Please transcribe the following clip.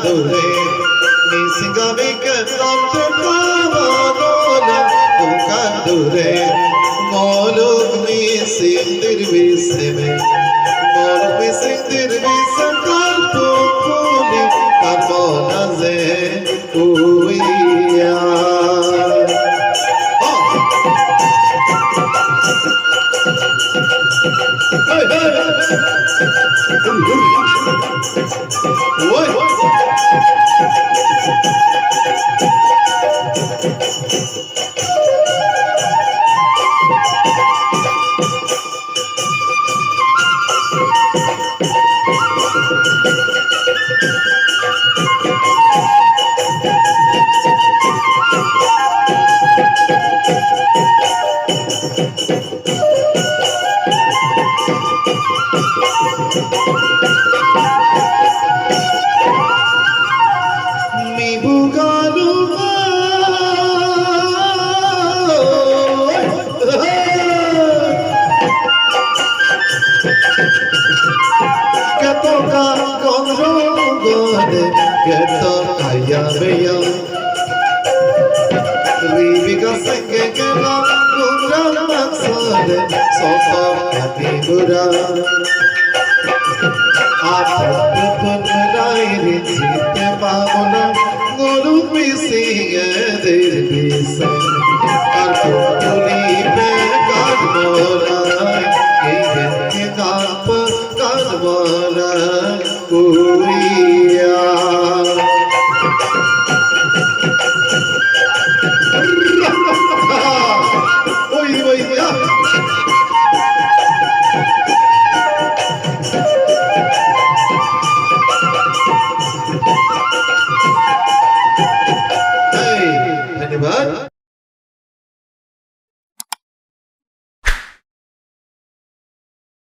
dure Nisingavi katam tukamadona Tukan dure Moluk mi sindir viseme Moluk mi sindir visem karpupuli Karpona ze uya Hey, hey! What? Mi bugaluma que toca con rogode que toca ya veya Rivika senge que la gura maksade sofa ati gura